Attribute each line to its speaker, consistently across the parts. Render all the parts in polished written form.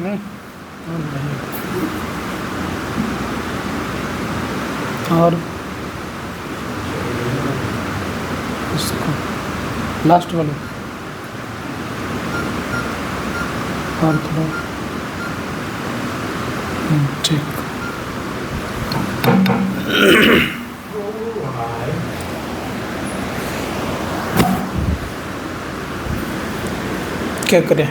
Speaker 1: नहीं, और इसको लास्ट वाले और थोड़ा ठीक। क्या करें,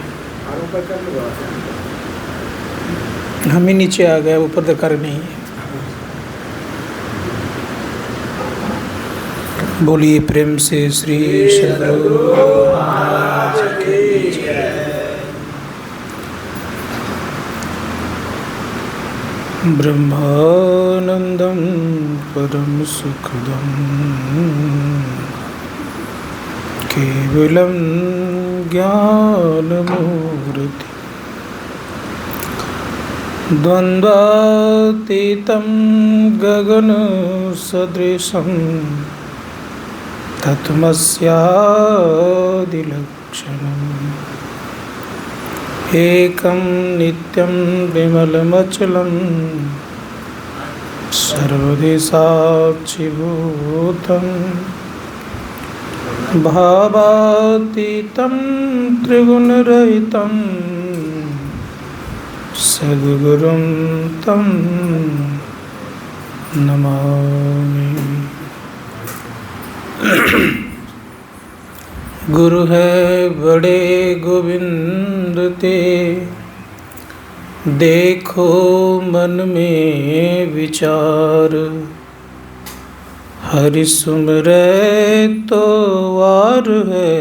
Speaker 1: हम ही नीचे आ गए, ऊपर दरकार नहीं है। बोलिए प्रेम से श्री सद्गुरु महाराज की जय। ब्रह्मानंदं परम सुखदं केवलं ज्ञानमूर्ति द्वन्द्वातीतं गगनसदृशं तत्त्वमस्यादिलक्षणम् एकं नित्यं विमलमचलं सर्वदि साक्षिभूतं भावातीतं त्रिगुणरहितं सद्गुरुं तं नमामि। गुरु है बड़े गोविंद ते, देखो मन में विचार, हरि सुमरे तो वार है,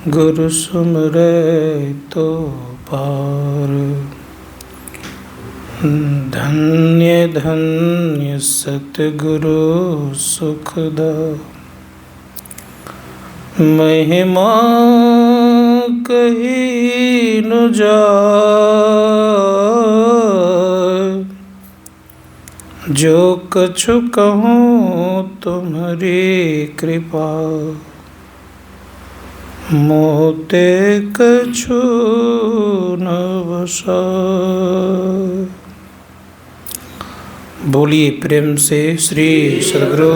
Speaker 1: गुरु सुमरे तो पार। धन्य धन्य सतगुरु सुखदा, महिमा कही न जाए, जो कछु कहूँ तुम्हारी कृपा, मोते कछु न बसाए। बोलिए प्रेम से श्री सद्गुरु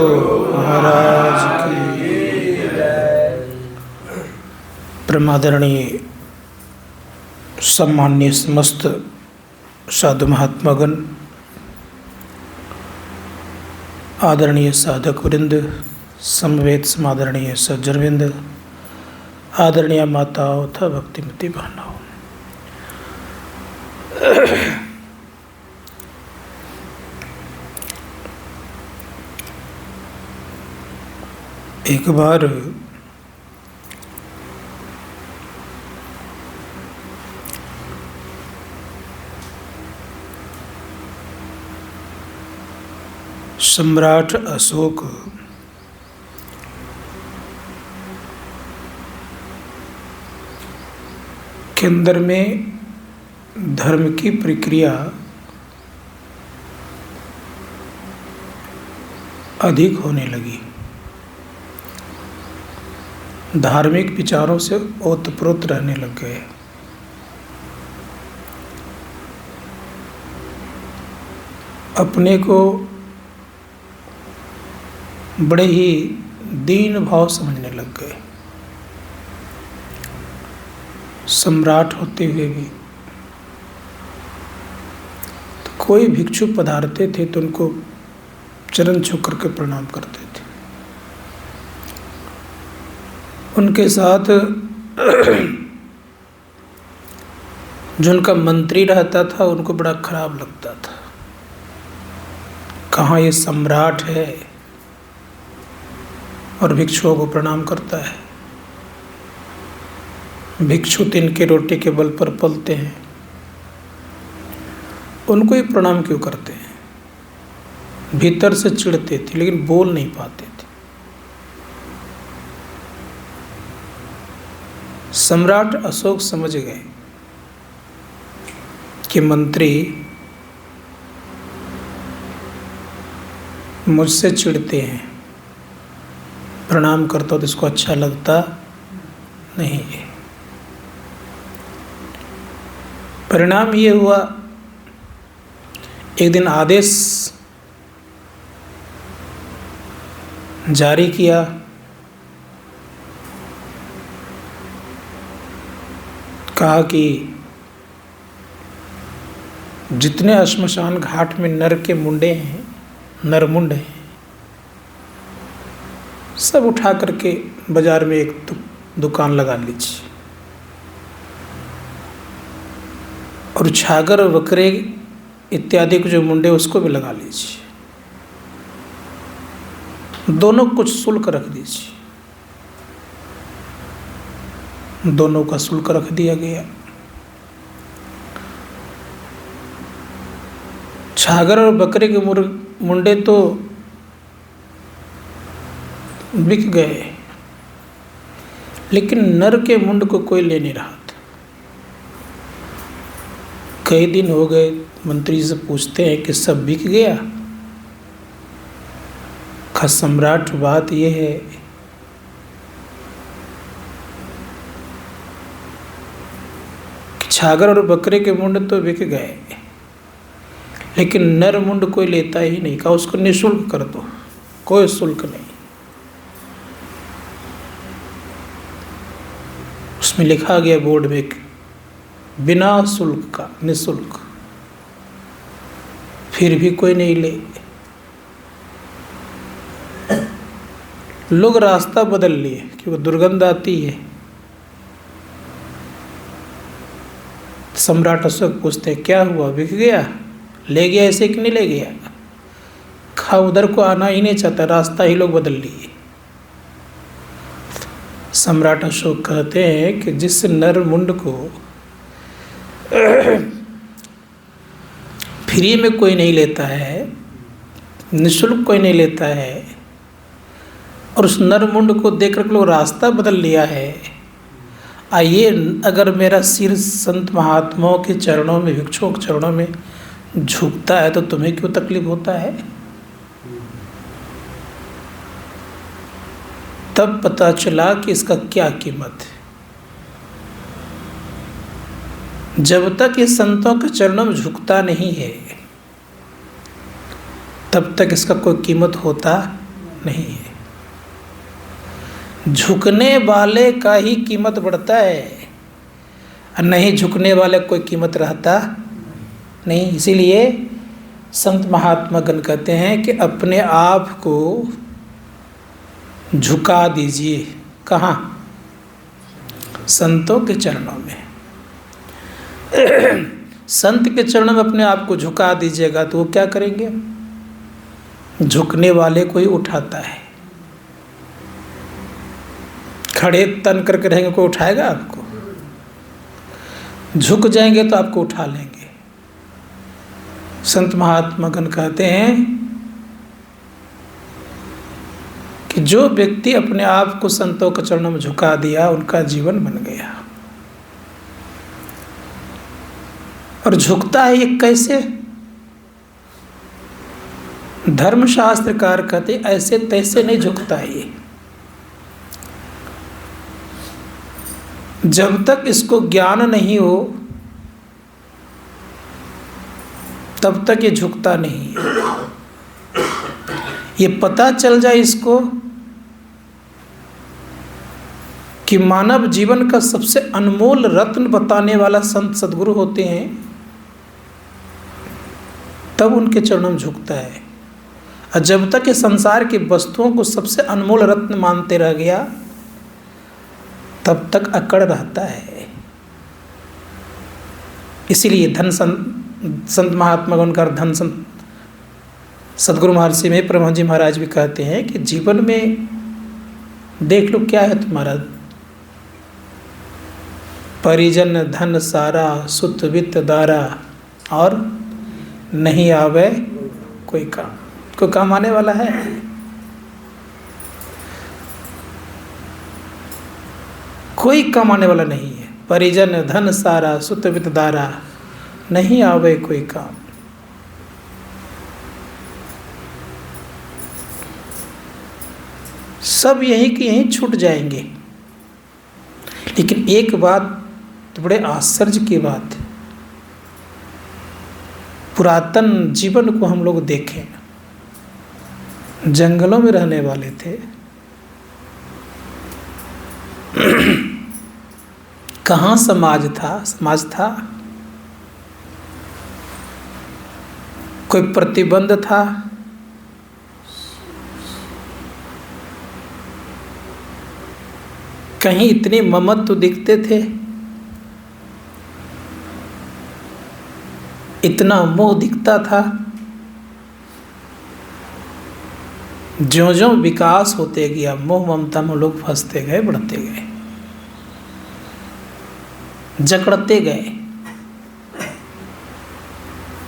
Speaker 1: महाराज की। परमादरणीय सम्मान्य समस्त साधु महात्मागण, आदरणीय साधक वृंद, समवेत समादरणीय सज्जन वृंद, आदरणीय माताओं तथा भक्तिमती बहनों, एक बार सम्राट अशोक के अंदर में धर्म की प्रक्रिया अधिक होने लगी। धार्मिक विचारों से ओतप्रोत रहने लग गए। अपने को बड़े ही दीन भाव समझने लग गए। सम्राट होते हुए भी तो कोई भिक्षु पधारते थे तो उनको चरण छू करके प्रणाम करते थे। उनके साथ जो उनका मंत्री रहता था उनको बड़ा खराब लगता था। कहाँ ये सम्राट है और भिक्षुओं को प्रणाम करता है। भिक्षु तिन के रोटी के बल पर पलते हैं, उनको ही प्रणाम क्यों करते हैं। भीतर से चिढ़ते थे लेकिन बोल नहीं पाते थे। सम्राट अशोक समझ गए कि मंत्री मुझसे चिढ़ते हैं, प्रणाम करता हो तो इसको अच्छा लगता नहीं है। परिणाम ये हुआ, एक दिन आदेश जारी किया, कहा कि जितने श्मशान घाट में नर के मुंडे हैं, नरमुंड हैं, सब उठा करके बाजार में एक दुकान लगा लीजिए और छागर और बकरे इत्यादि के जो मुंडे उसको भी लगा लीजिए, दोनों कुछ शुल्क रख दीजिए। दोनों का शुल्क रख दिया गया। छागर और बकरे के मुंडे तो बिक गए, लेकिन नर के मुंड को कोई ले नहीं रहा था। कई दिन हो गए, मंत्री से पूछते हैं कि सब बिक गया? का सम्राट, बात यह है कि छागर और बकरे के मुंड तो बिक गए, लेकिन नर मुंड कोई लेता ही नहीं। कहा उसको निःशुल्क कर दो, कोई शुल्क नहीं। उसमें लिखा गया बोर्ड में बिना शुल्क का, निःशुल्क। फिर भी कोई नहीं ले। लोग रास्ता बदल लिए क्योंकि दुर्गंध आती है। सम्राट अशोक पूछते हैं क्या हुआ, बिक गया, ले गया ऐसे कि नहीं ले गया? खा उधर को आना ही नहीं चाहता, रास्ता ही लोग बदल लिए। सम्राट अशोक कहते हैं कि जिस नर मुंड को फ्री में कोई नहीं लेता है, निःशुल्क कोई नहीं लेता है, और उस नर मुंड को देखकर लोग रास्ता बदल लिया है, आइए अगर मेरा सिर संत महात्माओं के चरणों में, भिक्षुओं के चरणों में झुकता है तो तुम्हें क्यों तकलीफ होता है? तब पता चला कि इसका क्या कीमत है। जब तक ये संतों के चरणों में झुकता नहीं है, तब तक इसका कोई कीमत होता नहीं है। झुकने वाले का ही कीमत बढ़ता है, और नहीं झुकने वाले कोई कीमत रहता नहीं। इसीलिए संत महात्मा गण कहते हैं कि अपने आप को झुका दीजिए। कहाँ? संतों के चरणों में। संत के चरणों में अपने आप को झुका दीजिएगा तो वो क्या करेंगे? झुकने वाले को ही उठाता है। खड़े तन करके रहेंगे, कोई उठाएगा आपको? झुक जाएंगे तो आपको उठा लेंगे। संत महात्मा गण कहते हैं कि जो व्यक्ति अपने आप को संतों के चरणों में झुका दिया, उनका जीवन बन गया। और झुकता है ये कैसे? धर्मशास्त्रकार कहते ऐसे तैसे नहीं झुकता है ये। जब तक इसको ज्ञान नहीं हो तब तक ये झुकता नहीं है। ये पता चल जाए इसको कि मानव जीवन का सबसे अनमोल रत्न बताने वाला संत सद्गुरु होते हैं, तब उनके चरणों में झुकता है। और जब तक ये संसार की वस्तुओं को सबसे अनमोल रत्न मानते रह गया, तब तक अकड़ रहता है। इसीलिए संत महात्मा गण का धन संत सद्गुरु महर्षि में परमहंस जी महाराज भी कहते हैं कि जीवन में देख लो क्या है तुम्हारा, परिजन धन सारा, सुत वित्त दारा, और नहीं आवे कोई काम आने वाला है? कोई काम आने वाला नहीं है। परिजन धन सारा, सुत वित्त दारा, नहीं आवे कोई काम। सब यहीं के यहीं छूट जाएंगे। लेकिन एक बात तो बड़े आश्चर्य की बात है, पुरातन जीवन को हम लोग देखें, जंगलों में रहने वाले थे। कहाँ समाज था? कोई प्रतिबंध था? कहीं इतने ममत्व दिखते थे? इतना मोह दिखता था? ज्यों ज्यों विकास होते गया, मोह ममता में लोग फंसते गए, बढ़ते गए, जकड़ते गए।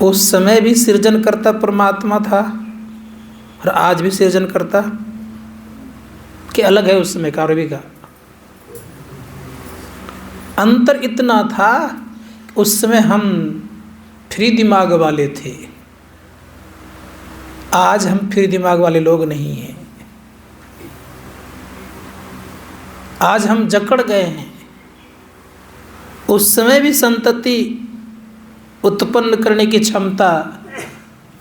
Speaker 1: उस समय भी सृजनकर्ता परमात्मा था और आज भी सृजनकर्ता कि अलग है उस समय का और अभी का अंतर इतना था। उस समय हम फ्री दिमाग वाले थे, आज हम फ्री दिमाग वाले लोग नहीं हैं। आज हम जकड़ गए हैं। उस समय भी संतति उत्पन्न करने की क्षमता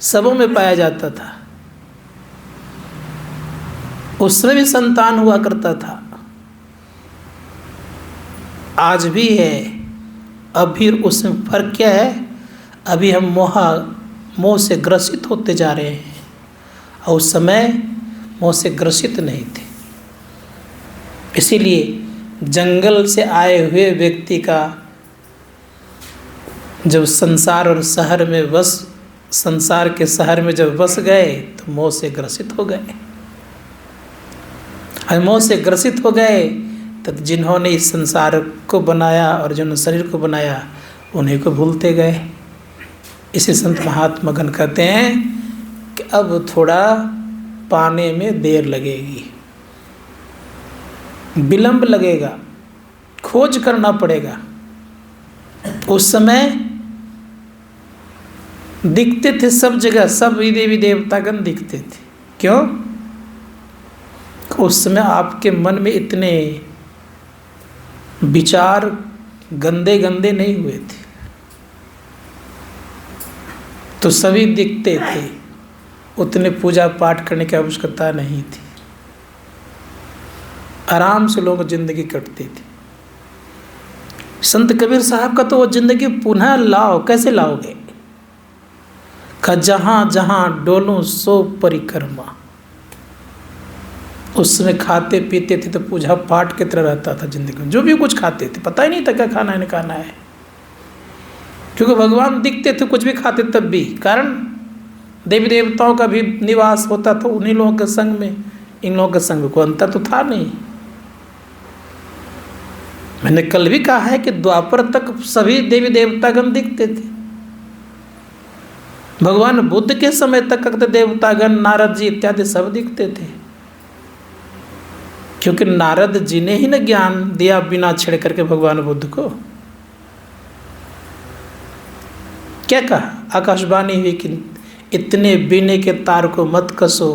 Speaker 1: सबों में पाया जाता था। उस समय भी संतान हुआ करता था, आज भी है। अभी उसमें फर्क क्या है? अभी हम मोह से ग्रसित होते जा रहे हैं और उस समय मोह से ग्रसित नहीं थे। इसीलिए जंगल से आए हुए व्यक्ति का जब संसार और शहर में संसार के शहर में जब बस गए तो मोह से ग्रसित हो गए। और मोह से ग्रसित हो गए तो जिन्होंने इस संसार को बनाया और जिन्होंने शरीर को बनाया उन्हीं को भूलते गए। इसे संत महात्मा गण कहते हैं कि अब थोड़ा पाने में देर लगेगी, विलंब लगेगा, खोज करना पड़ेगा। उस समय दिखते थे सब जगह, सब देवी देवतागण दिखते थे। क्यों? उस समय आपके मन में इतने विचार गंदे गंदे नहीं हुए थे, तो सभी दिखते थे। उतने पूजा पाठ करने की आवश्यकता नहीं थी, आराम से लोगों की जिंदगी कटती थी। संत कबीर साहब का तो वो जिंदगी पुनः लाओ, कैसे लाओगे? जहाँ जहाँ डोलूं सो परिक्रमा। उस समय खाते पीते थे तो पूजा पाठ की तरह रहता था जिंदगी में। जो भी कुछ खाते थे पता ही नहीं था क्या खाना है नहीं खाना है, क्योंकि भगवान दिखते थे कुछ भी खाते तब भी। कारण देवी देवताओं का भी निवास होता था उन्हीं लोगों के संग में, इन लोगों के संग में कोई अंतर तो था नहीं। मैंने कल भी कहा है कि द्वापर तक सभी देवी देवतागण दिखते थे। भगवान बुद्ध के समय तक देवतागण, नारद जी इत्यादि सब दिखते थे, क्योंकि नारद जी ने ही न ज्ञान दिया बिना छेड़ करके भगवान बुद्ध को। क्या कहा? आकाशवाणी हुई कि इतने बीने के तार को मत कसो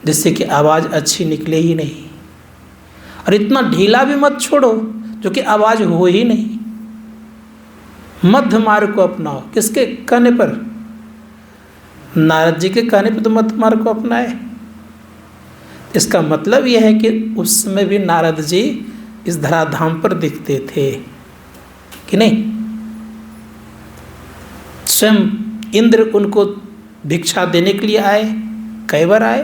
Speaker 1: जिससे कि आवाज़ अच्छी निकले ही नहीं, और इतना ढीला भी मत छोड़ो जो कि आवाज़ हो ही नहीं। मध्य मार्ग को अपनाओ। किसके कहने पर? नारद जी के कहने पर तो मध्य मार्ग को अपनाए। इसका मतलब यह है कि उस समय भी नारद जी इस धराधाम पर दिखते थे कि नहीं? स्वयं इंद्र उनको भिक्षा देने के लिए आए, कई बार आए।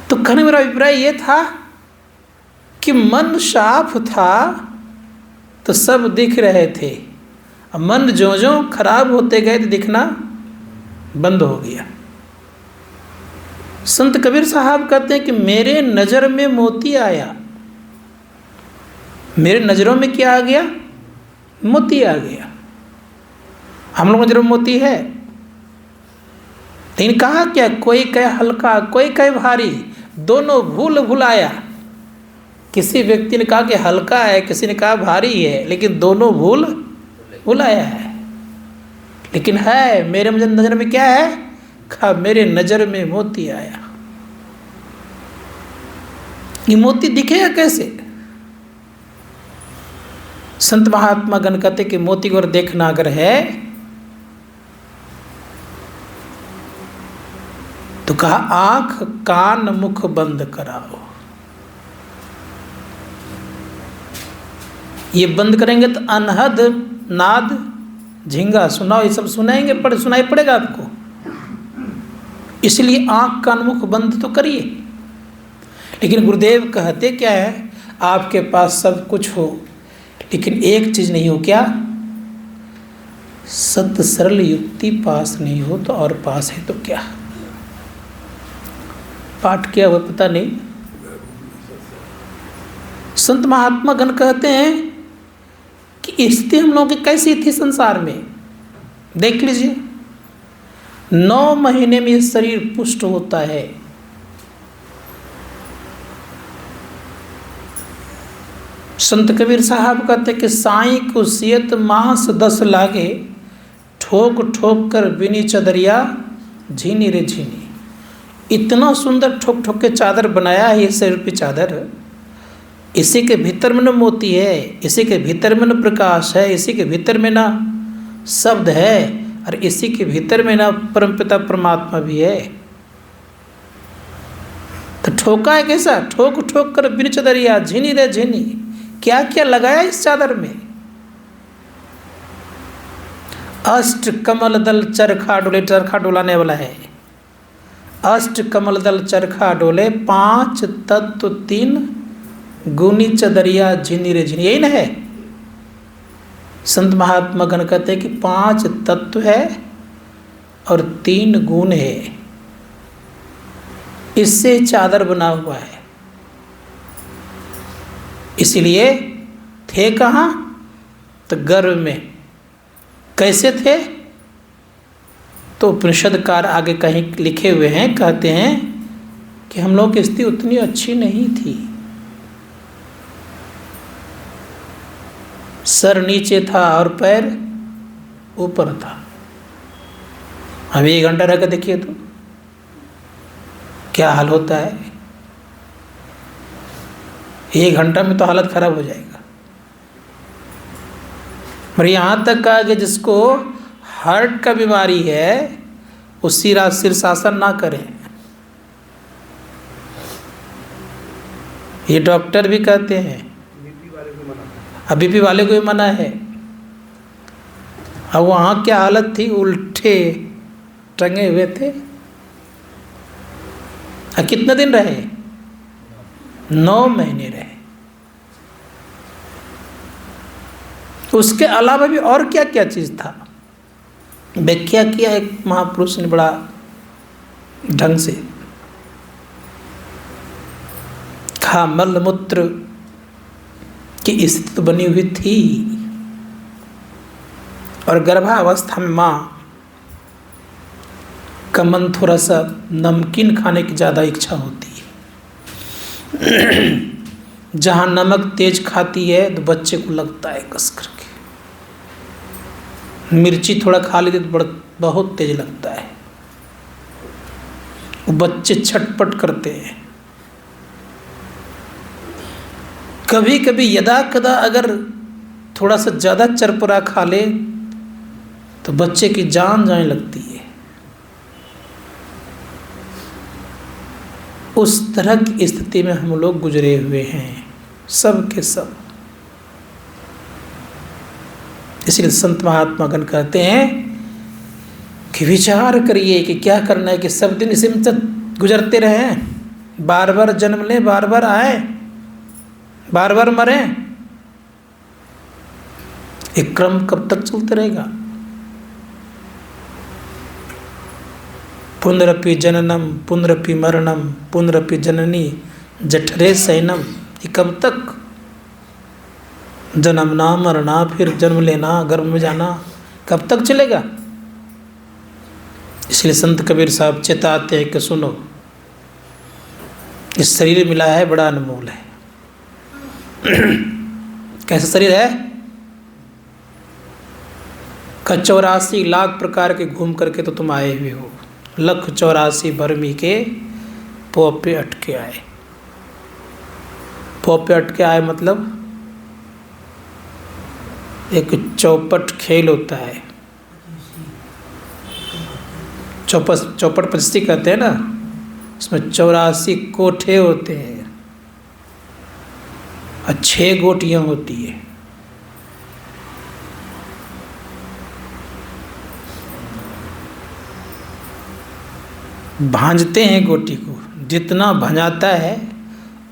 Speaker 1: तो कहने मेरा अभिप्राय ये था कि मन साफ था तो सब दिख रहे थे, अब मन ज्यों ज्यों खराब होते गए तो दिखना बंद हो गया। संत कबीर साहब कहते हैं कि मेरे नज़र में मोती आया। मेरे नज़रों में क्या आ गया? मोती आ गया। हम लोग नज़रों में मोती है, लेकिन कहा क्या? कोई कहे हल्का, कोई कहे भारी, दोनों भूल भुलाया। किसी व्यक्ति ने कहा कि हल्का है, किसी ने कहा भारी है, लेकिन दोनों भूल भुलाया है। लेकिन है मेरे नज़र में क्या है? कहा मेरे नज़र में मोती आया। ये मोती दिखेगा कैसे? संत महात्मा गण कहते कि मोती और देखना अगर है तो कहा आंख कान मुख बंद कराओ। ये बंद करेंगे तो अनहद नाद झिंगा सुनाओ, ये सब सुनाएंगे, सुनाई पड़ेगा आपको। इसलिए आंख कान मुख बंद तो करिए। लेकिन गुरुदेव कहते क्या है, आपके पास सब कुछ हो लेकिन एक चीज नहीं हो, क्या? सत्य सरल युक्ति पास नहीं हो तो, और पास है तो क्या? पाठ किया हुआ पता नहीं। संत महात्मा गण कहते हैं कि स्थिति हम लोगों की कैसी थी संसार में, देख लीजिए। 9 महीने में शरीर पुष्ट होता है। संत कबीर साहब कहते कि साई को सियत मास 10 लागे, ठोक ठोक कर बिनी चदरिया झीनी रे झीनी। इतना सुंदर ठोक ठोक के चादर बनाया है, ये 100 रुपये चादर। इसी के भीतर में न मोती है, इसी के भीतर में न प्रकाश है, इसी के भीतर में न शब्द है, और इसी के भीतर में न परमपिता परमात्मा भी है। तो ठोका है कैसा? ठोक ठोक कर बिन चदरिया झीनी रे झीनी। क्या क्या लगाया इस चादर में? अष्ट कमल दल चरखा डोले, चरखा डोलाने वाला है। अष्ट कमल दल चरखा डोले, 5 तत्व 3 गुनी चदरिया झिनी रे झिनी। यही ना है? संत महात्मा गण कहते हैं कि 5 तत्व है और 3 गुण है, इससे चादर बना हुआ है। इसलिए थे कहाँ? तो गर्भ में। कैसे थे? तो उपनिषदकार आगे कहीं लिखे हुए हैं, कहते हैं कि हम लोग की स्थिति उतनी अच्छी नहीं थी। सर नीचे था और पैर ऊपर था। अभी 1 घंटा रह कर देखिए तो क्या हाल होता है। 1 घंटा में तो हालत खराब हो जाएगा। और यहाँ तक कहा कि जिसको हार्ट का बीमारी है उसी रात शीर्षासन ना करें। ये डॉक्टर भी कहते हैं। अब बीपी वाले को भी मना है। अब वहाँ क्या हालत थी, उल्टे टंगे हुए थे। अब कितने दिन रहे? 9 महीने रहे। उसके अलावा भी और क्या क्या चीज़ था, व्याख्या किया एक महापुरुष ने बड़ा ढंग से। खा मल मूत्र की स्थिति बनी हुई थी, और गर्भावस्था में माँ का मन थोड़ा सा नमकीन खाने की ज़्यादा इच्छा होती है। जहाँ नमक तेज खाती है तो बच्चे को लगता है कस करके। मिर्ची थोड़ा खा लेते तो बहुत तेज लगता है। वो बच्चे छटपट करते हैं। कभी कभी यदा कदा अगर थोड़ा सा ज़्यादा चरपरा खा ले तो बच्चे की जान जाने लगती है। उस तरह की स्थिति में हम लोग गुजरे हुए हैं, सब के सब। इसलिए संत महात्मा गण कहते हैं कि विचार करिए कि क्या करना है, कि सब दिन इसी में गुजरते रहें, बार बार जन्म लें, बार बार आए, बार बार मरें। एक क्रम कब तक चलता रहेगा? पुनरपि जननम पुनरपि मरणम पुनरपि जननी जठरे शयनम। ये कब तक? जन्मना मरना, फिर जन्म लेना, गर्भ में जाना, कब तक चलेगा? इसलिए संत कबीर साहब चेताते हैं कि सुनो, इस शरीर मिला है बड़ा अनमोल है। कैसा शरीर है? का 84 लाख प्रकार के घूम करके तो तुम आए हुए हो। 184 बर्मी के पोपे अटके आए। पोपे अटके आए मतलब एक चौपट खेल होता है, चौपट पच्ची कहते हैं ना, इसमें 84 कोठे होते हैं और 6 गोटियां होती है। भांजते हैं गोटी को, जितना भंजाता है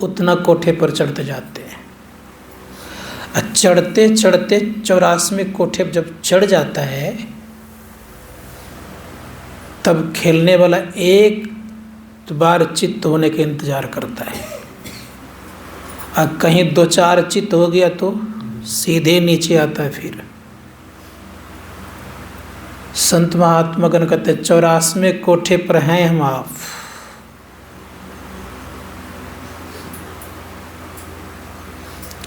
Speaker 1: उतना कोठे पर चढ़ते जाते हैं। और चढ़ते चढ़ते 84वें कोठे पर जब चढ़ जाता है तब खेलने वाला एक बार चित्त होने के इंतज़ार करता है, और कहीं 2-4 चित्त हो गया तो सीधे नीचे आता है। फिर संत महात्मा गण कहते 84वें कोठे पर हैं हम आप।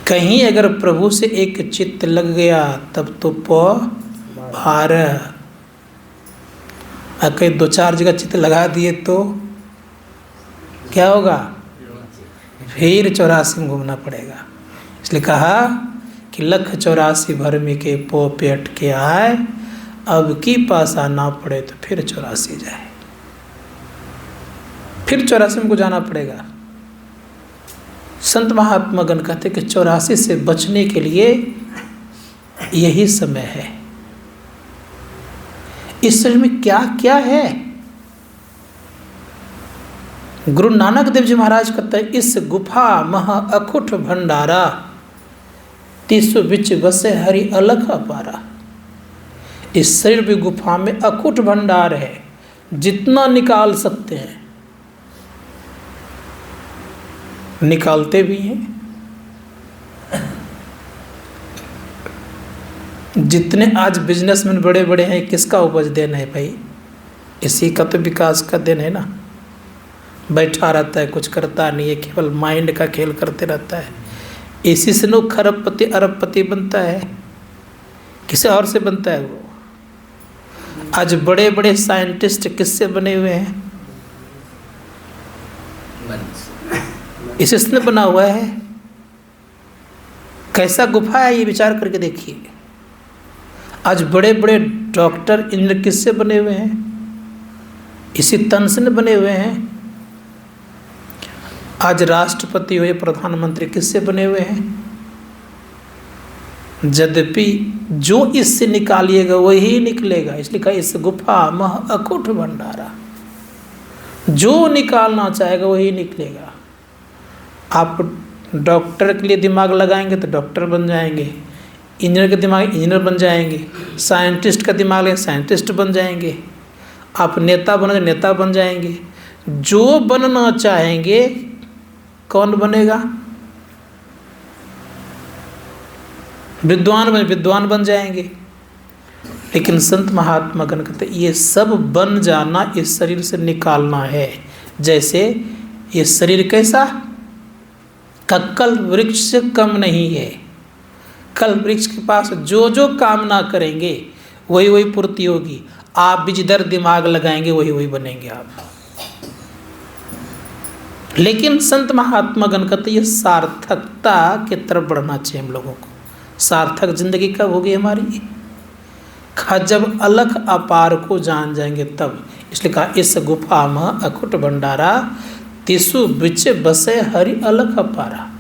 Speaker 1: कहीं अगर प्रभु से एक चित्त लग गया तब तो पार। और कहीं 2-4 जगह चित्त लगा दिए तो क्या होगा? फिर 84 में घूमना पड़ेगा। इसलिए कहा कि 184 भरमी के पो पे अटके आए, अब की पास आना पड़े तो फिर 84 जाए, फिर 84 को जाना पड़ेगा। संत महात्मा गण कहते कि 84 से बचने के लिए यही समय है। इस समय में क्या क्या है? गुरु नानक देव जी महाराज कहते हैं, इस गुफा महा अखुट भंडारा, तीसु बिच बसे हरि अलख अपारा। इस शरीर भी गुफा में अखुट भंडार है, जितना निकाल सकते हैं निकालते भी हैं। जितने आज बिजनेसमैन बड़े बड़े हैं, किसका उपज देन है भाई? इसी का तो विकास का दिन है ना। बैठा रहता है, कुछ करता नहीं है, केवल माइंड का खेल करते रहता है। इसी से लोग खरबपति अरबपति बनता है, किसी और से बनता है वो। आज बड़े बड़े साइंटिस्ट किससे बने हुए हैं? इसने बना हुआ है। कैसा गुफा है ये विचार करके देखिए। आज बड़े बड़े डॉक्टर इंजीनियर किससे बने हुए हैं? इसी तन से बने हुए हैं। आज राष्ट्रपति हुए, प्रधानमंत्री किससे बने हुए हैं? यद्यपि जो इससे निकालिएगा वही निकलेगा। इसलिए कहा इस गुफा मह अकुट भंडारा, जो निकालना चाहेगा वही निकलेगा। आप डॉक्टर के लिए दिमाग लगाएंगे तो डॉक्टर बन जाएंगे, इंजीनियर के दिमाग इंजीनियर बन जाएंगे, साइंटिस्ट का दिमाग लगाएंगे साइंटिस्ट बन जाएंगे, आप नेता बनोगे नेता बन जाएंगे। जो बनना चाहेंगे कौन बनेगा? विद्वान बन जाएंगे। लेकिन संत महात्मा गण कहते ये सब बन जाना इस शरीर से निकालना है। जैसे ये शरीर कैसा? कल वृक्ष से कम नहीं है। कल वृक्ष के पास जो जो कामना करेंगे वही वही पूर्ति होगी। आप भी जिधर दिमाग लगाएंगे वही वही बनेंगे आप। लेकिन संत महात्मा गण कहते ये सार्थकता की तरफ बढ़ना चाहिए हम लोगों को। सार्थक जिंदगी कब होगी हमारी? जब अलख अपार को जान जाएंगे तब। इसलिए कहा इस गुफा में अखुट भंडारा, तिसु बिच बसे हरि अलख अपारा।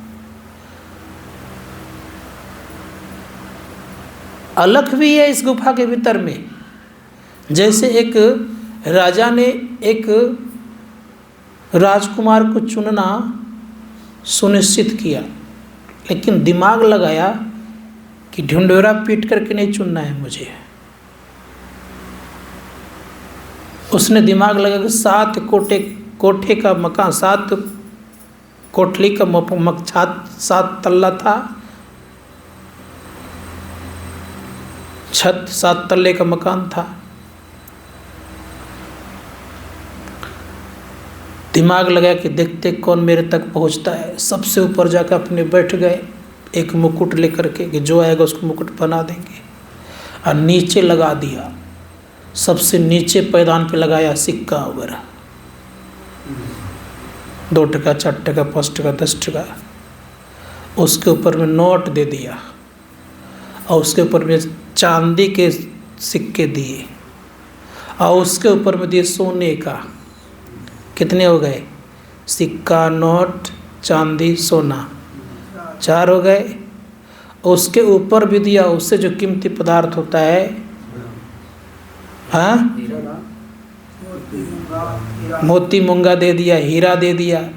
Speaker 1: अलख भी है इस गुफा के भीतर में। जैसे एक राजा ने एक राजकुमार को चुनना सुनिश्चित किया, लेकिन दिमाग लगाया कि ढिंढोरा पीट करके नहीं चुनना है मुझे। उसने दिमाग लगा कि 7 कोठे का मकान, 7 कोठली का 7 तल्ला था, छत 7 तल्ले का मकान था। दिमाग लगा कि देखते कौन मेरे तक पहुंचता है। सबसे ऊपर जाकर अपने बैठ गए, एक मुकुट लेकर के कि जो आएगा उसको मुकुट बना देंगे। और नीचे लगा दिया, सबसे नीचे पैदान पे लगाया सिक्का वगैरह, 2 टका 4 टका 5 टका 10 टका। उसके ऊपर में नोट दे दिया और उसके ऊपर में चांदी के सिक्के दिए और उसके ऊपर में दिए सोने का। कितने हो गए? सिक्का, नोट, चांदी, सोना, 4 हो गए। उसके ऊपर भी दिया उससे जो कीमती पदार्थ होता है, हाँ, मोती मूंगा दे दिया, हीरा दे दिया।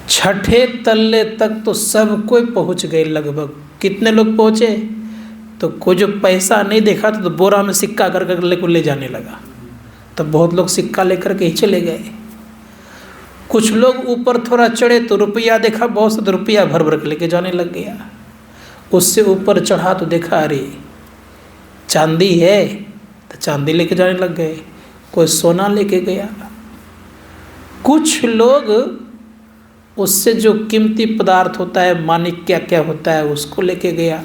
Speaker 1: छठे तल्ले तक तो सब कोई पहुंच गए लगभग। कितने लोग पहुंचे? तो कोई जो पैसा नहीं देखा तो बोरा में सिक्का कर कर ले जाने लगा। तब बहुत लोग सिक्का लेकर के ही चले गए। कुछ लोग ऊपर थोड़ा चढ़े तो रुपया देखा बहुत सा, तो रुपया भर भर के लेके जाने लग गया। उससे ऊपर चढ़ा तो देखा अरे चांदी है, तो चांदी लेके जाने लग गए। कोई सोना लेके गया। कुछ लोग उससे जो कीमती पदार्थ होता है, मानिक क्या क्या होता है, उसको लेके गया।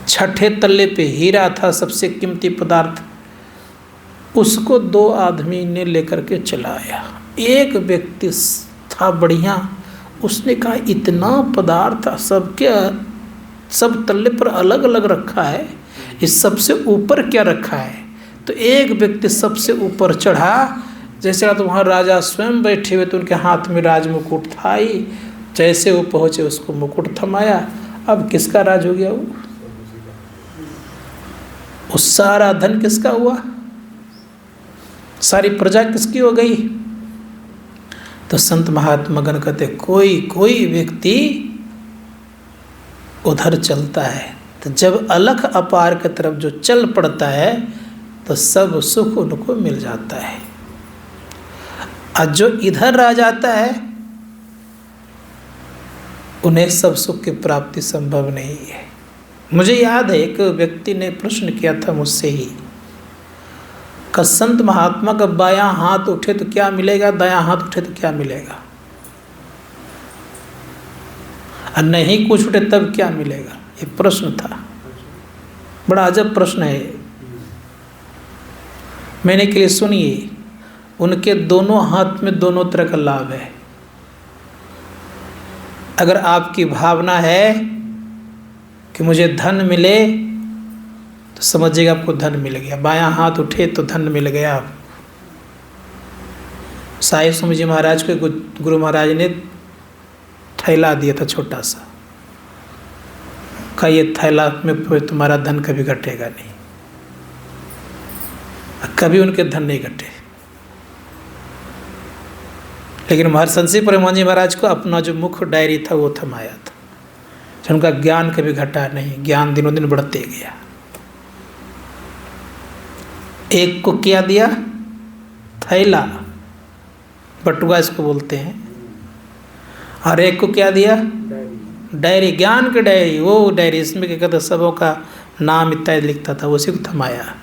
Speaker 1: छठे तल्ले पे हीरा था, सबसे कीमती पदार्थ, उसको 2 आदमी ने लेकर के चला आया। एक व्यक्ति था बढ़िया, उसने कहा इतना पदार्थ सबके सब तल्ले पर अलग अलग रखा है, इस सबसे ऊपर क्या रखा है? तो एक व्यक्ति सबसे ऊपर चढ़ा। जैसे तो वहाँ राजा स्वयं बैठे हुए, तो उनके हाथ में राज मुकुट था ही। जैसे वो पहुँचे उसको मुकुट थमाया। अब किसका राज हो गया? वो सारा धन किसका हुआ? सारी प्रजा किसकी हो गई? तो संत महात्मा गण कहते कोई कोई व्यक्ति उधर चलता है तो जब अलख अपार की तरफ जो चल पड़ता है तो सब सुख उनको मिल जाता है। और जो इधर आ जाता है उन्हें सब सुख की प्राप्ति संभव नहीं है। मुझे याद है एक व्यक्ति ने प्रश्न किया था मुझसे ही, कि संत महात्मा का बायां हाथ उठे तो क्या मिलेगा, दायां हाथ उठे तो क्या मिलेगा, और नहीं कुछ उठे तब क्या मिलेगा? ये प्रश्न था। बड़ा अजब प्रश्न है। मैंने के लिए सुनिए, उनके दोनों हाथ में दोनों तरह का लाभ है। अगर आपकी भावना है कि मुझे धन मिले तो समझिएगा आपको धन मिल गया। बायां हाथ उठे तो धन मिल गया आपको। साईं स्वामी जी महाराज को गुरु महाराज ने थैला दिया था छोटा सा, कहा ये थैला में तुम्हारा धन कभी घटेगा नहीं। कभी उनके धन नहीं घटे। लेकिन महर्षि परमानंद जी महाराज को अपना जो मुख्य डायरी था वो थमाया था। उनका ज्ञान कभी घटा नहीं, ज्ञान दिनों दिन बढ़ते गया। एक को क्या दिया? थैला, बटुआ इसको बोलते हैं। और एक को क्या दिया? डायरी, ज्ञान की डायरी। वो डायरी इसमें क्या कहता, सबों का नाम इत्यादि लिखता था, उसी को थमाया।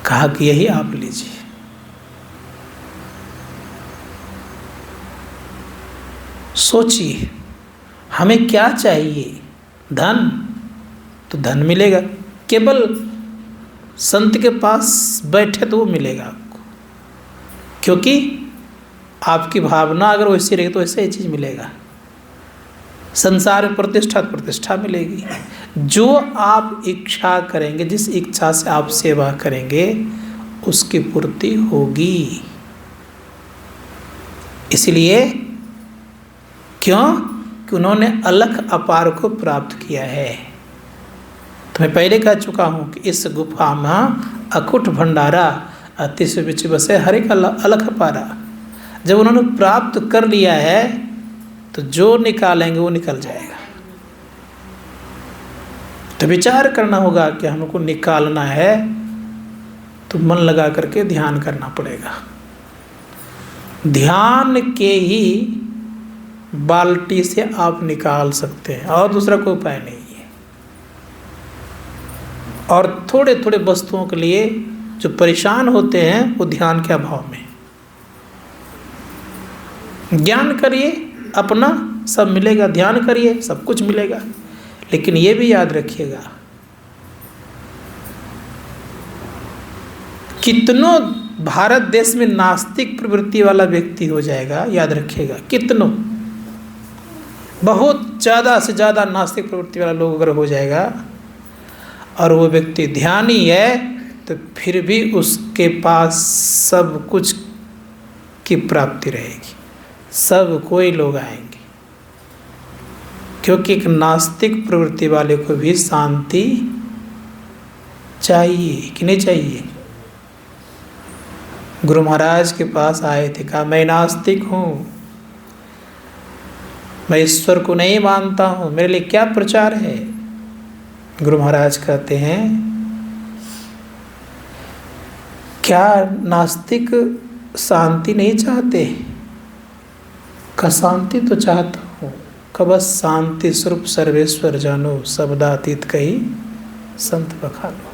Speaker 1: कहा कि यही आप लीजिए। सोचिए हमें क्या चाहिए? धन, तो धन मिलेगा। केवल संत के पास बैठे तो वो मिलेगा आपको, क्योंकि आपकी भावना अगर वैसी रही तो वैसे ही चीज़ मिलेगा। संसार में प्रतिष्ठा तो प्रतिष्ठा मिलेगी। जो आप इच्छा करेंगे, जिस इच्छा से आप सेवा करेंगे उसकी पूर्ति होगी। इसलिए क्यों कि उन्होंने अलख अपार को प्राप्त किया है। तो मैं पहले कह चुका हूँ कि इस गुफा में अकुट भंडारा, अति से बिच बसे हर एक अलख अपारा। जब उन्होंने प्राप्त कर लिया है तो जो निकालेंगे वो निकल जाएगा। तो विचार करना होगा कि हमको निकालना है तो मन लगा करके ध्यान करना पड़ेगा। ध्यान के ही बाल्टी से आप निकाल सकते हैं, और दूसरा कोई उपाय नहीं है। और थोड़े थोड़े वस्तुओं के लिए जो परेशान होते हैं वो ध्यान के अभाव में। ज्ञान करिए अपना, सब मिलेगा। ध्यान करिए, सब कुछ मिलेगा। लेकिन ये भी याद रखिएगा, कितनों भारत देश में नास्तिक प्रवृत्ति वाला व्यक्ति हो जाएगा, याद रखिएगा, कितनों। बहुत ज़्यादा से ज़्यादा नास्तिक प्रवृत्ति वाला लोग अगर हो जाएगा और वो व्यक्ति ध्यानी है तो फिर भी उसके पास सब कुछ की प्राप्ति रहेगी, सब कोई लोग आएंगे। क्योंकि एक नास्तिक प्रवृत्ति वाले को भी शांति चाहिए कि नहीं चाहिए। गुरु महाराज के पास आए थे, कहा मैं नास्तिक हूँ, मैं ईश्वर को नहीं मानता हूँ, मेरे लिए क्या प्रचार है। गुरु महाराज कहते हैं क्या नास्तिक शांति नहीं चाहते? का शांति तो चाहता हूँ, का बस शांति स्वरूप सर्वेश्वर जानो, शब्दातीत कही संत बखानो।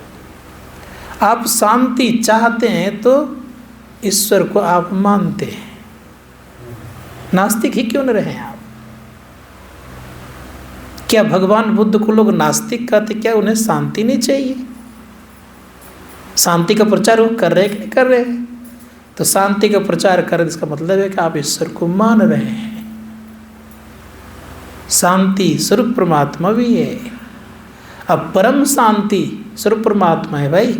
Speaker 1: आप शांति चाहते हैं तो ईश्वर को आप मानते हैं, नास्तिक ही क्यों न रहे आप। क्या भगवान बुद्ध को लोग नास्तिक कहते? क्या उन्हें शांति नहीं चाहिए? शांति का प्रचार वो कर रहे कि नहीं कर रहे? तो शांति का प्रचार कर, इसका मतलब है कि आप ईश्वर को मान रहे हैं। शांति स्वरूप परमात्मा भी है, अब परम शांति स्वरूप परमात्मा है भाई।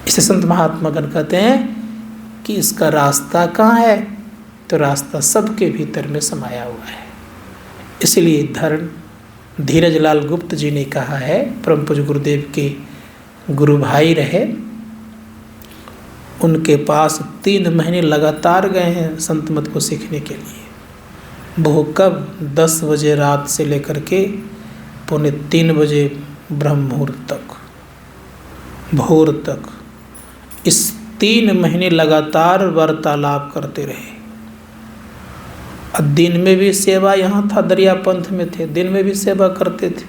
Speaker 1: इसे संत महात्मागण कहते हैं कि इसका रास्ता कहाँ है? तो रास्ता सबके भीतर में समाया हुआ है। इसलिए धीरज लाल गुप्त जी ने कहा है, परम पूज्य गुरुदेव के गुरु भाई रहे, उनके पास 3 महीने लगातार गए हैं संत मत को सीखने के लिए। वो कब 10 बजे रात से लेकर के 2:45 बजे ब्रह्म मुहूर्त तक, भोर तक, इस 3 महीने लगातार वार्तालाप करते रहे। और दिन में भी सेवा, यहाँ था दरिया पंथ में थे, दिन में भी सेवा करते थे,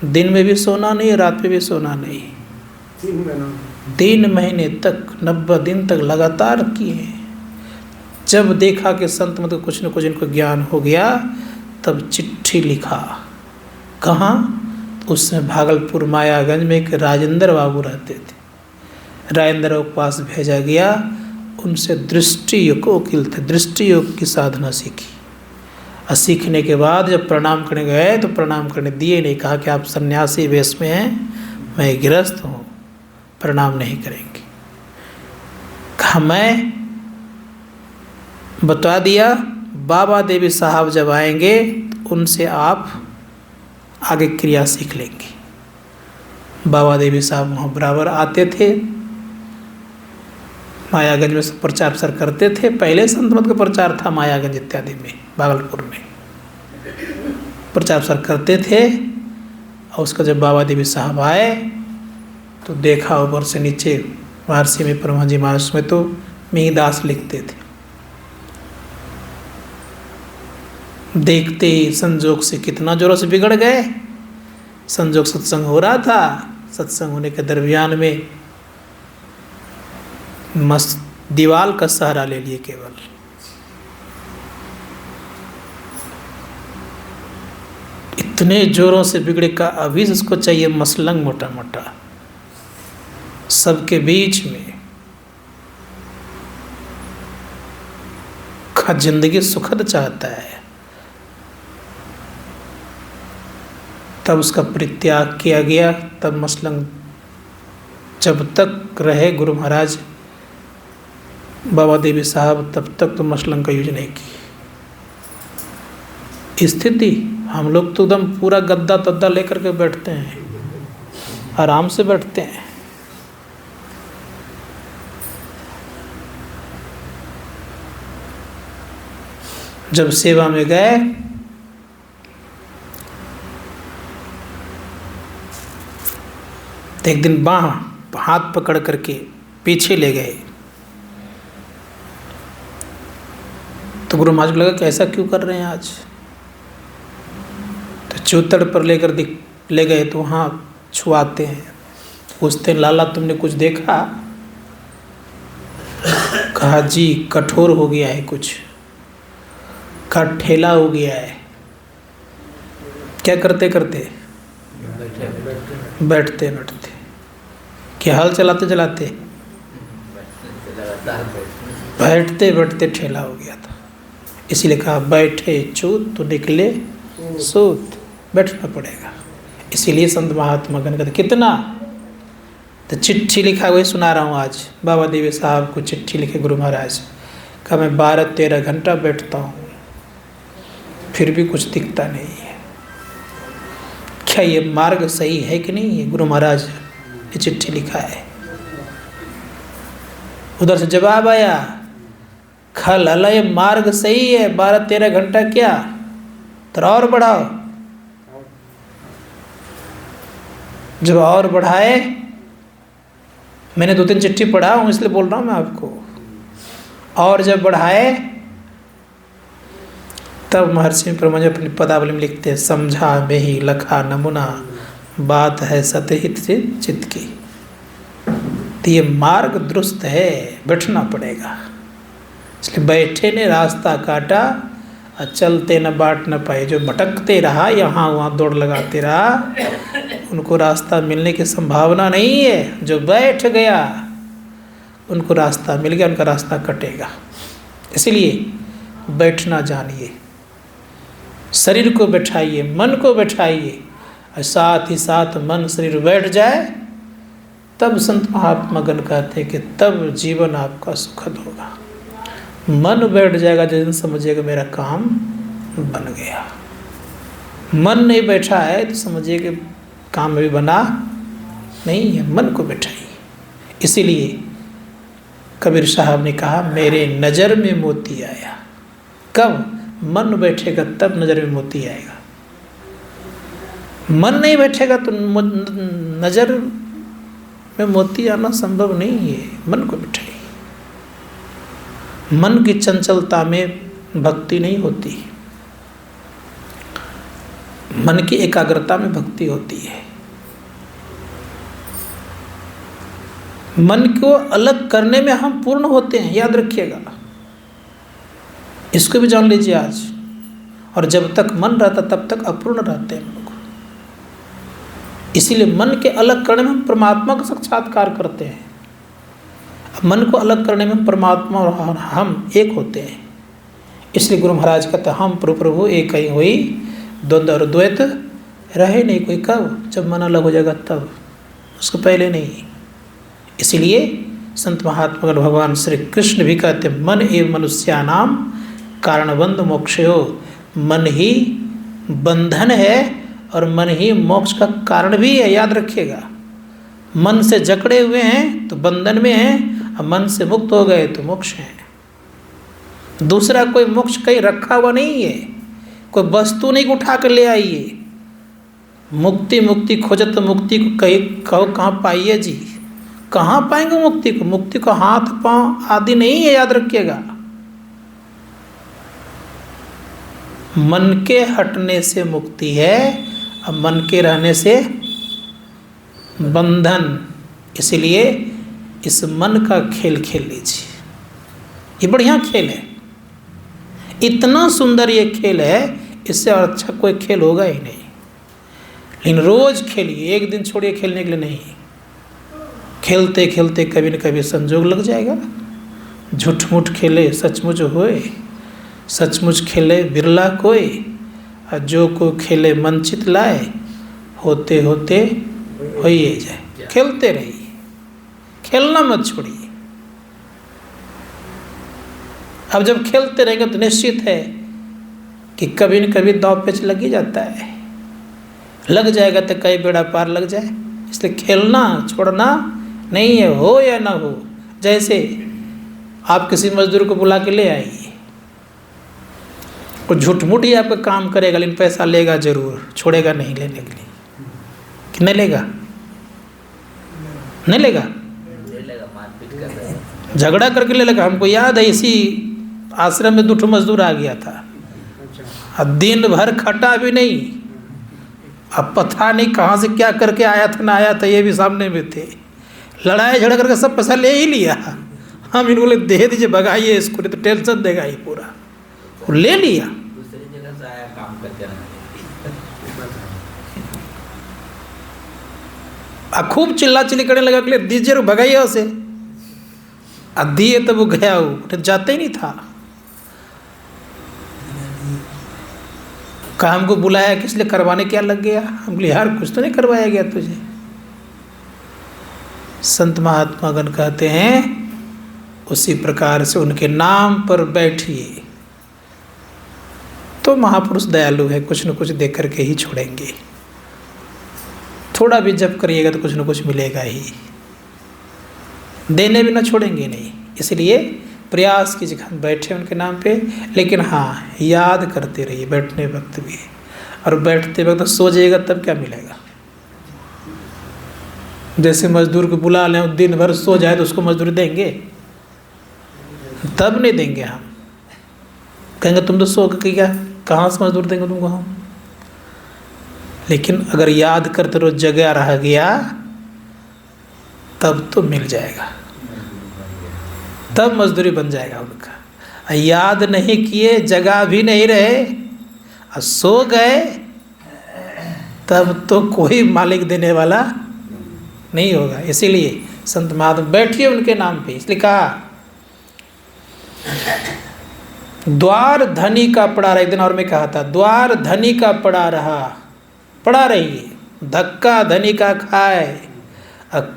Speaker 1: दिन में भी सोना नहीं, रात में भी सोना नहीं। 3 महीने तक, 90 दिन तक लगातार किए। जब देखा कि संत मत कुछ न कुछ इनको ज्ञान हो गया, तब चिट्ठी लिखा। कहाँ? उसमें भागलपुर मायागंज में एक राजेंद्र बाबू रहते थे, राजेंद्र बाबू के पास भेजा गया। उनसे दृष्टि योग वकील थे, दृष्टि योग की साधना सीखी। और सीखने के बाद जब प्रणाम करने गए तो प्रणाम करने दिए नहीं, कहा कि आप सन्यासी वेश में हैं, मैं गृहस्थ हूँ, प्रणाम नहीं करेंगे। कहा मैं बता दिया, बाबा देवी साहब जब आएंगे तो उनसे आप आगे क्रिया सीख लेंगे। बाबा देवी साहब वहाँ बराबर आते थे, मायागंज में प्रचार प्रसार करते थे। पहले संत मत का प्रचार था मायागंज इत्यादि में, भागलपुर में प्रचार प्रसार करते थे। और उसका जब बाबा देवी साहब आए तो देखा ऊपर से नीचे, वारसी में परमहंस जी महाराज में तो मिहिदास लिखते थे। देखते ही संजोग से कितना जोरों से बिगड़ गए। संजोग सत्संग हो रहा था, सत्संग होने के दरमियान में मस्त दीवाल का सहारा ले लिए केवल। इतने जोरों से बिगड़े का अभी उसको चाहिए मसलंग मोटा मोटा, सबके बीच में का जिंदगी सुखद चाहता है। तब उसका परित्याग किया गया। तब मसलंग जब तक रहे गुरु महाराज बाबा देवी साहब, तब तक तो मसलंग का यूज नहीं की। स्थिति हम लोग तो एकदम पूरा गद्दा तद्दा लेकर के बैठते हैं, आराम से बैठते हैं। जब सेवा में गए तो एक दिन बाँह हाथ पकड़ करके पीछे ले गए। तो गुरु महाराज को लगा कि ऐसा क्यों कर रहे हैं आज। तो चौतड़ पर लेकर ले गए तो वहाँ छुआते हैं, पूछते लाला तुमने कुछ देखा? कहा जी कठोर हो गया है कुछ, का ठेला हो गया है। क्या करते करते? बैठते बैठते। क्या हाल चलाते चलाते? बैठते बैठते ठेला हो गया था। इसीलिए कहा बैठे चूत तो निकले सूत, बैठना पड़ेगा। इसीलिए संत महात्मा गण कहते कितना, तो चिट्ठी लिखा वही सुना रहा हूँ आज। बाबा देवी साहब को चिट्ठी लिखे गुरु महाराज का, मैं 12-13 घंटा बैठता हूँ फिर भी कुछ दिखता नहीं है। क्या ये मार्ग सही है कि नहीं? ये गुरु महाराज ने चिट्ठी लिखा है। उधर से जवाब आया, खल अला ये मार्ग सही है, 12-13 घंटा क्या, तो और बढ़ाओ। जब और बढ़ाए, मैंने 2-3 चिट्ठी पढ़ा हूँ इसलिए बोल रहा हूँ मैं आपको, और जब बढ़ाए तब महर्षि प्रमंज अपनी पदावली में लिखते हैं, समझा में ही लखा नमूना, बात है सतहित से चित्त की। तो ये मार्ग दुरुस्त है, बैठना पड़ेगा। इसलिए बैठे ने रास्ता काटा और चलते न बाट न पाए। जो भटकते रहा, यहाँ वहाँ दौड़ लगाते रहा, उनको रास्ता मिलने की संभावना नहीं है। जो बैठ गया उनको रास्ता मिल गया, उनका रास्ता कटेगा। इसलिए बैठना जानिए, शरीर को बैठाइए, मन को बैठाइए, और साथ ही साथ मन शरीर बैठ जाए, तब संत महात्मा गण कहते हैं कि तब जीवन आपका सुखद होगा। मन बैठ जाएगा जिस दिन समझिएगा मेरा काम बन गया। मन नहीं बैठा है तो समझिए कि काम भी बना नहीं है। मन को बैठाइए। इसीलिए कबीर साहब ने कहा, मेरे नज़र में मोती आया। कब? मन बैठेगा तब नज़र में मोती आएगा। मन नहीं बैठेगा तो नज़र में मोती आना संभव नहीं है। मन को बैठाइए। मन की चंचलता में भक्ति नहीं होती, मन की एकाग्रता में भक्ति होती है। मन को अलग करने में हम पूर्ण होते हैं, याद रखिएगा, इसको भी जान लीजिए आज। और जब तक मन रहता तब तक अपूर्ण रहते हैं लोग। इसीलिए मन के अलग करने में हम परमात्मा का साक्षात्कार करते हैं। मन को अलग करने में परमात्मा और हम एक होते हैं। इसलिए गुरु महाराज कहते हैं, हम प्रभु एक ही हुई, द्वंद्व और द्वैत रहे नहीं कोई। कब? जब मन अलग हो जाएगा तब, उसको पहले नहीं। इसीलिए संत महात्मा भगवान श्री कृष्ण भी कहते हैं, मन एवं मनुष्यानाम कारणबंध मोक्षयो। मन ही बंधन है और मन ही मोक्ष का कारण भी है, याद रखिएगा। मन से जकड़े हुए हैं तो बंधन में हैं, और मन से मुक्त हो गए तो मोक्ष है। दूसरा कोई मोक्ष कहीं रखा हुआ नहीं है, कोई वस्तु नहीं उठा कर ले आइए। मुक्ति मुक्ति खोजत मुक्ति को कहीं कहो कहाँ पाइए जी, कहाँ पाएंगे मुक्ति को? मुक्ति को हाथ पांव आदि नहीं है, याद रखिएगा। मन के हटने से मुक्ति है और मन के रहने से बंधन। इसलिए इस मन का खेल खेल लीजिए। ये बढ़िया खेल है, इतना सुंदर ये खेल है, इससे और अच्छा कोई खेल होगा ही नहीं। लेकिन रोज खेलिए, एक दिन छोड़िए खेलने के लिए नहीं। खेलते खेलते कभी न कभी संजोग लग जाएगा। झूठ मूठ खेले सचमुच होए, सचमुच खेले बिरला कोई, और जो को खेले मन चित लाए, होते होते हो ही जाए। खेलते रहिए, खेलना मत छोड़िए। अब जब खेलते रहेंगे तो निश्चित है कि कभी न कभी दांव पेच लग ही जाता है। लग जाएगा तो कई बेड़ा पार लग जाए। इसलिए खेलना छोड़ना नहीं है, हो या ना हो। जैसे आप किसी मजदूर को बुला के ले आइए, वो झूठ मूठ ही आपका काम करेगा, लेकिन पैसा लेगा जरूर, छोड़ेगा नहीं लेने के लिए। कि नहीं लेगा? नहीं लेगा, झगड़ा करके ले लेगा। हमको याद है, इसी आश्रम में 2 मजदूर आ गया था, अब दिन भर खटा भी नहीं, अब पता नहीं कहाँ से क्या करके आया था ना आया था, ये भी सामने में थे। लड़ाई झगड़ा करके सब पैसा ले ही लिया। हम इनको बोले दे दीजिए, भगाइए इसको, नहीं तो टेंशन देगा ही पूरा। वो ले लिया।
Speaker 2: दूसरी जगह से आया काम करके
Speaker 1: खूब चिल्ला चिल्ली करने लगा कि दीजिए, भगाइए उसे। अब दिए तब वो गया, वो जाते ही नहीं था। कहा हमको बुलाया किस लिए, करवाने क्या लग गया? हम बोले यार कुछ तो नहीं करवाया गया तुझे। संत महात्मागण कहते हैं उसी प्रकार से उनके नाम पर बैठिए। तो महापुरुष दयालु है, कुछ न कुछ देख करके ही छोड़ेंगे। थोड़ा भी जप करिएगा तो कुछ न कुछ मिलेगा ही, देने भी ना छोड़ेंगे नहीं। इसलिए प्रयास कीजिए, हम बैठे उनके नाम पे, लेकिन हाँ याद करते रहिए बैठने वक्त भी। और बैठते वक्त सो जाइएगा तब क्या मिलेगा? जैसे मजदूर को बुला लें, दिन भर सो जाए तो उसको मजदूरी देंगे? तब नहीं देंगे हम, कहेंगे तुम तो सो के क्या, कहाँ से मजदूर देंगे तुमको हम। लेकिन अगर याद करते रहो, जगह रह गया तब तो मिल जाएगा, तब मजदूरी बन जाएगा उनका। याद नहीं किए, जगह भी नहीं रहे और सो गए, तब तो कोई मालिक देने वाला नहीं होगा। इसीलिए संत महात्मा बैठिए उनके नाम पे। इसलिए कहा द्वार धनी का पड़ा रहा, एक दिन और मैं कहा था, द्वार धनी का पड़ा रहा, पड़ा रहिए, धक्का धनी का खाए,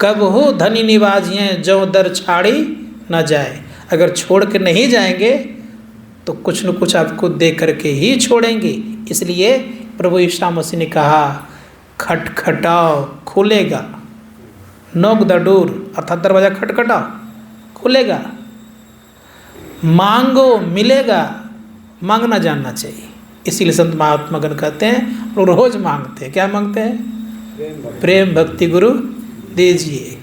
Speaker 1: कब हो धनी निवाजिए, जो दर छाड़ी न जाए। अगर छोड़ के नहीं जाएंगे तो कुछ न कुछ आपको दे करके ही छोड़ेंगे। इसलिए प्रभु ईसा मसीह ने कहा खटखटाओ खुलेगा, नॉक द डोर, अर्थात दरवाज़ा खटखटाओ खुलेगा, मांगो मिलेगा, मांगना जानना चाहिए। इसीलिए संत महात्मागण कहते हैं लोग रोज मांगते हैं, क्या मांगते हैं? प्रेम भक्ति गुरु दीजिए।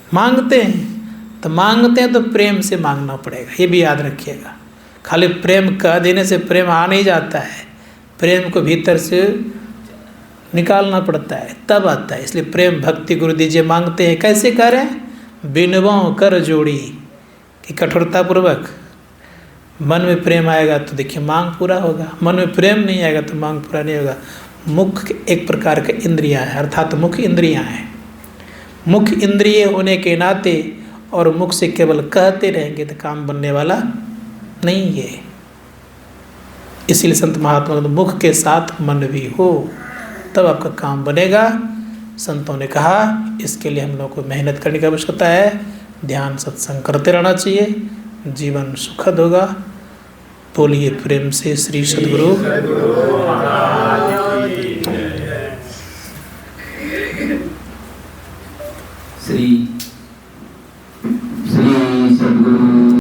Speaker 1: मांगते हैं तो प्रेम से मांगना पड़ेगा, ये भी याद रखिएगा। खाली प्रेम कह देने से प्रेम आ नहीं जाता है, प्रेम को भीतर से निकालना पड़ता है तब आता है। इसलिए प्रेम भक्ति गुरु दीजिए मांगते हैं। कैसे करें? बिनवों कर जोड़ी, कि कठोरतापूर्वक। मन में प्रेम आएगा तो देखिए मांग पूरा होगा, मन में प्रेम नहीं आएगा तो मांग पूरा नहीं होगा। मुख्य एक प्रकार के इंद्रियां हैं, अर्थात मुख्य इंद्रियां हैं। मुख्य इंद्रिय होने के नाते और मुख से केवल कहते रहेंगे तो काम बनने वाला नहीं है। इसीलिए संत महात्मा तो मुख के साथ मन भी हो तब आपका काम बनेगा। संतों ने कहा इसके लिए हम लोग को मेहनत करने की आवश्यकता है, ध्यान सत्संग करते रहना चाहिए, जीवन सुखद होगा। बोलिए प्रेम से श्री सद्गुरु